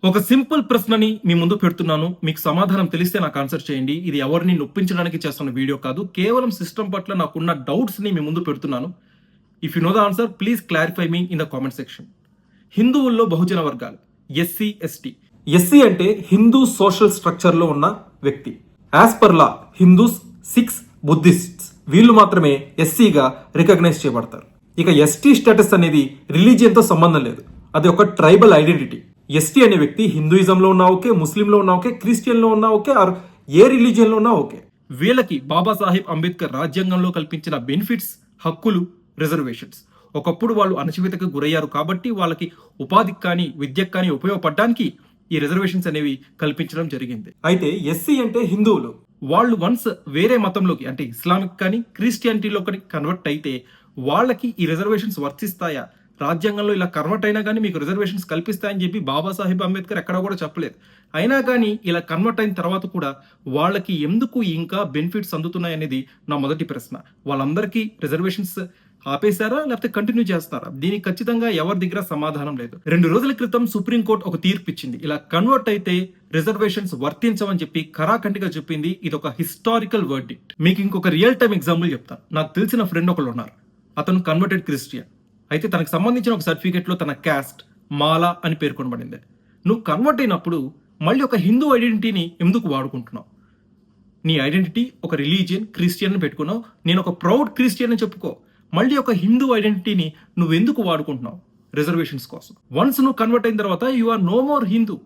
ఒక సింపుల్ ప్రశ్నని మీ ముందు పెడుతున్నాను. మీకు సమాధానం తెలిస్తే నాకు ఆన్సర్ చేయండి. ఇది ఎవరిని నొప్పించడానికి చేస్తున్న వీడియో కాదు. కేవలం సిస్టమ్ పట్ల నాకున్న డౌట్స్‌ని మీ ముందు పెడుతున్నాను. If you know the answer please clarify me in the comment section. హిందువుల్లో బహుజన వర్గాలు ఎస్సీ, ఎస్టీ. ఎస్సీ అంటే హిందూ సోషల్ స్ట్రక్చర్‌లో ఉన్న వ్యక్తి. As per law Hindus, Sikhs, Buddhists వీళ్ళు మాత్రమే ఎస్సీగా రికగ్నైజ్ చేయబడతారు. ఇక ఎస్టీ స్టేటస్ అనేది రిలీజియన్తో సంబంధం లేదు. అది ఒక ట్రైబల్ ఐడెంటిటీ. ఎస్టీ అనే వ్యక్తి హిందూయిజంలో ఉన్నా ఓకే, ముస్లింలో ఉన్నా ఓకే, క్రిస్టియన్లో ఉన్నా ఓకే, ఆర్ ఏ రిలీజియన్లో ఉన్నా ఓకే. వీళ్ళకి బాబాసాహెబ్ అంబేద్కర్ రాజ్యాంగంలో కల్పించిన బెనిఫిట్స్, హక్కులు, రిజర్వేషన్స్. ఒకప్పుడు వాళ్ళు అణచివేతకు గురయ్యారు కాబట్టి వాళ్ళకి ఉపాధికి కానీ విద్యకు కానీ ఉపయోగపడడానికి ఈ రిజర్వేషన్స్ అనేవి కల్పించడం జరిగింది. అయితే ఎస్సీ అంటే హిందువులు. వాళ్ళు వన్స్ వేరే మతంలోకి అంటే ఇస్లామిక్ కానీ క్రిస్టియానిటీలో కానీ కన్వర్ట్ అయితే వాళ్ళకి ఈ రిజర్వేషన్స్ వర్తిస్తాయా, రాజ్యాంగంలో ఇలా కన్వర్ట్ అయినా కానీ మీకు రిజర్వేషన్స్ కల్పిస్తాయని చెప్పి బాబాసాహెబ్ అంబేద్కర్ ఎక్కడా కూడా చెప్పలేదు. అయినా కానీ ఇలా కన్వర్ట్ అయిన తర్వాత కూడా వాళ్ళకి ఎందుకు ఇంకా బెనిఫిట్స్ అందుతున్నాయి అనేది నా మొదటి ప్రశ్న. వాళ్ళందరికీ రిజర్వేషన్స్ ఆపేశారా లేకపోతే కంటిన్యూ చేస్తారా? దీనికి ఖచ్చితంగా ఎవరి దగ్గర సమాధానం లేదు. 2 రోజుల క్రితం సుప్రీంకోర్టు ఒక తీర్పు ఇచ్చింది. ఇలా కన్వర్ట్ అయితే రిజర్వేషన్స్ వర్తించవని చెప్పి ఖరాఖండిగా చెప్పింది. ఇది ఒక హిస్టారికల్ వర్డిక్ట్. మీకు ఇంకొక రియల్ టైమ్ ఎగ్జాంపుల్ చెప్తాను. నాకు తెలిసిన ఫ్రెండ్ ఒకళ్ళు ఉన్నారు. అతను కన్వర్టెడ్ క్రిస్టియన్. అయితే తనకు సంబంధించిన ఒక సర్టిఫికేట్లో తన క్యాస్ట్ మాలా అని పేర్కొనబడింది. నువ్వు కన్వర్ట్ అయినప్పుడు మళ్ళీ ఒక హిందూ ఐడెంటిటీని ఎందుకు వాడుకుంటున్నావు? నీ ఐడెంటిటీ ఒక రిలీజియన్ క్రిస్టియన్ అని పెట్టుకున్నావు. నేను ఒక ప్రౌడ్ క్రిస్టియన్ అని చెప్పుకో. మళ్ళీ ఒక హిందూ ఐడెంటిటీని నువ్వు ఎందుకు వాడుకుంటున్నావు? రిజర్వేషన్స్ కోసం. వన్స్ నువ్వు కన్వర్ట్ అయిన తర్వాత you are no more Hindu.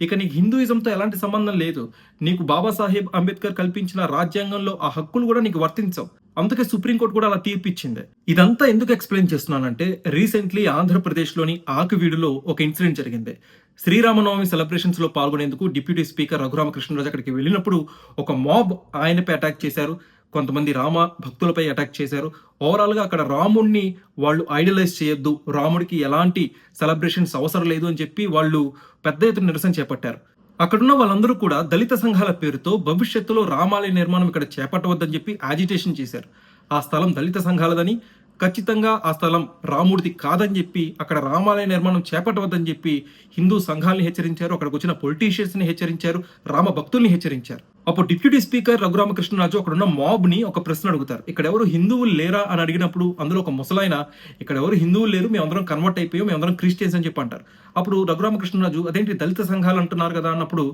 ఇక నీకు హిందూయిజంతో ఎలాంటి సంబంధం లేదు. నీకు బాబాసాహెబ్ అంబేద్కర్ కల్పించిన రాజ్యాంగంలో ఆ హక్కులు కూడా నీకు వర్తించవు. అందుకే సుప్రీంకోర్టు కూడా అలా తీర్పిచ్చింది. ఇదంతా ఎందుకు ఎక్స్ప్లెయిన్ చేస్తున్నానంటే రీసెంట్లీ ఆంధ్రప్రదేశ్లోని ఆకువీడులో ఒక ఇన్సిడెంట్ జరిగింది. శ్రీరామనవమి సెలబ్రేషన్స్ లో పాల్గొనేందుకు డిప్యూటీ స్పీకర్ రఘురామకృష్ణరాజు అక్కడికి వెళ్ళినప్పుడు ఒక మాబ్ ఆయనపై అటాక్ చేశారు. కొంతమంది రామ భక్తులపై అటాక్ చేశారు. ఓవరాల్ గా అక్కడ రాముడిని వాళ్ళు ఐడలైజ్ చేయొద్దు, రాముడికి ఎలాంటి సెలబ్రేషన్స్ అవసరం లేదు అని చెప్పి వాళ్ళు పెద్ద ఎత్తున నిరసన చేపట్టారు. అక్కడున్న వాళ్ళందరూ కూడా దళిత సంఘాల పేరుతో భవిష్యత్తులో రామాలయ నిర్మాణం ఇక్కడ చేపట్టవద్దని చెప్పి యాజిటేషన్ చేశారు. ఆ స్థలం దళిత సంఘాలదని, ఖచ్చితంగా ఆ స్థలం రాముడిది కాదని చెప్పి అక్కడ రామాలయ నిర్మాణం చేపట్టవద్దని చెప్పి హిందూ సంఘాలని హెచ్చరించారు. అక్కడికి వచ్చిన పొలిటీషియన్స్ ని హెచ్చరించారు, రామ భక్తుల్ని హెచ్చరించారు. అప్పుడు డిప్యూటీ స్పీకర్ రఘురామకృష్ణరాజు అక్కడున్న మాబ్ ని ఒక ప్రశ్న అడుగుతారు. ఇక్కడ ఎవరు హిందువులు లేరా అని అడిగినప్పుడు అందులో ఒక ముసలాయన ఇక్కడ ఎవరు హిందువులు లేరు, మేమందరం కన్వర్ట్ అయిపోయాం, మేమందరం క్రిస్టియన్స్ అని చెప్పి అంటారు. అప్పుడు రఘురామకృష్ణరాజు అదేంటి దళిత సంఘాలు అంటున్నారు కదా అన్నప్పుడు,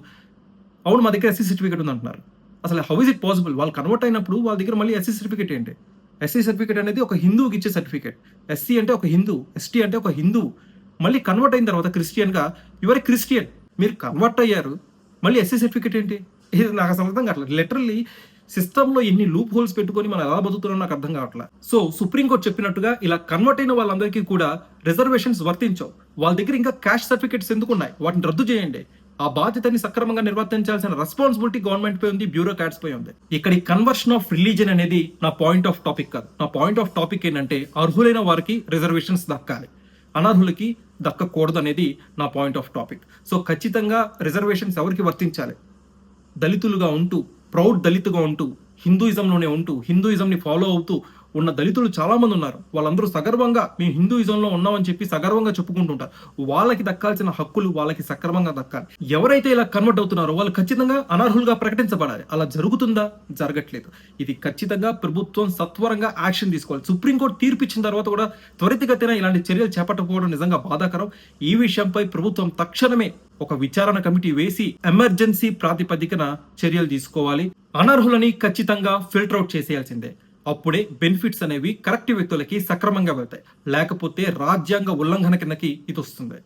అవును మా దగ్గర ఎస్సీ సర్టిఫికేట్ ఉంది అంటున్నారు. అసలు హౌ ఇస్ ఇట్ పాసిబుల్? వాళ్ళు కన్వర్ట్ అయినప్పుడు వాళ్ళ దగ్గర మళ్ళీ ఎస్సీ సర్టిఫికేట్ ఏంటి? ఎస్సీ సర్టిఫికేట్ అనేది ఒక హిందువుకి ఇచ్చే సర్టిఫికేట్. ఎస్సీ అంటే ఒక హిందూ, ఎస్టీ అంటే ఒక హిందూ. మళ్ళీ కన్వర్ట్ అయిన తర్వాత క్రిస్టియన్గా యువర్ క్రిస్టియన్, మీరు కన్వర్ట్ అయ్యారు, మళ్ళీ ఎస్సీ సర్టిఫికేట్ ఏంటి? ఇది నాకు అసలు అర్థం కావట్లేదు. లిటరల్లీ సిస్టంలో ఎన్ని లూప్ హోల్స్ పెట్టుకొని మనం ఎలా బతుకుతున్నాం నాకు అర్థం కావట్లేదు. సో సుప్రీంకోర్టు చెప్పినట్టుగా ఇలా కన్వర్ట్ అయిన వాళ్ళందరికీ కూడా రిజర్వేషన్స్ వర్తించవు. వాళ్ళ దగ్గర ఇంకా క్యాష్ సర్టిఫికేట్స్ ఎందుకు ఉన్నాయి? వాటిని రద్దు చేయండి. ఆ బాధ్యతని సక్రమంగా నిర్వర్తించాల్సిన రెస్పాన్సిబిలిటీ గవర్నమెంట్ పై ఉంది, బ్యూరోక్రాట్స్ పై ఉంది. ఇక్కడ ఈ కన్వర్షన్ ఆఫ్ రిలీజన్ అనేది నా పాయింట్ ఆఫ్ టాపిక్ కాదు. నా పాయింట్ ఆఫ్ టాపిక్ ఏంటంటే అర్హులైన వారికి రిజర్వేషన్స్ దక్కాలి, అనర్హులకి దక్కకూడదు అనేది నా పాయింట్ ఆఫ్ టాపిక్. సో ఖచ్చితంగా రిజర్వేషన్స్ ఎవరికి వర్తించాలి? దళితులుగా ఉంటూ, ప్రౌడ్ దళితుగా ఉంటూ, హిందూయిజంలోనే ఉంటూ, హిందూయిజంని ఫాలో అవుతూ ఉన్న దళితులు చాలా మంది ఉన్నారు. వాళ్ళందరూ సగర్వంగా మేము హిందూయిజంలో ఉన్నామని చెప్పి సగర్వంగా చెప్పుకుంటుంటారు. వాళ్ళకి దక్కాల్సిన హక్కులు వాళ్ళకి సక్రమంగా దక్కాలి. ఎవరైతే ఇలా కన్వర్ట్ అవుతున్నారో వాళ్ళు ఖచ్చితంగా అనర్హులుగా ప్రకటించబడాలి. అలా జరుగుతుందా? జరగట్లేదు. ఇది ఖచ్చితంగా ప్రభుత్వం సత్వరంగా యాక్షన్ తీసుకోవాలి. సుప్రీంకోర్టు తీర్పు ఇచ్చిన తర్వాత కూడా త్వరితగతిన ఇలాంటి చర్యలు చేపట్టకపోవడం నిజంగా బాధాకరం. ఈ విషయంపై ప్రభుత్వం తక్షణమే ఒక విచారణ కమిటీ వేసి ఎమర్జెన్సీ ప్రాతిపదికన చర్యలు తీసుకోవాలి. అనర్హులని ఖచ్చితంగా ఫిల్టర్ అవుట్ చేసేయాల్సిందే. అప్పుడే బెనిఫిట్స్ అనేవి కరెక్ట్ వ్యక్తులకి సక్రమంగా వెళ్తాయి. లేకపోతే రాజ్యాంగ ఉల్లంఘన కిందకి ఇది వస్తుంది.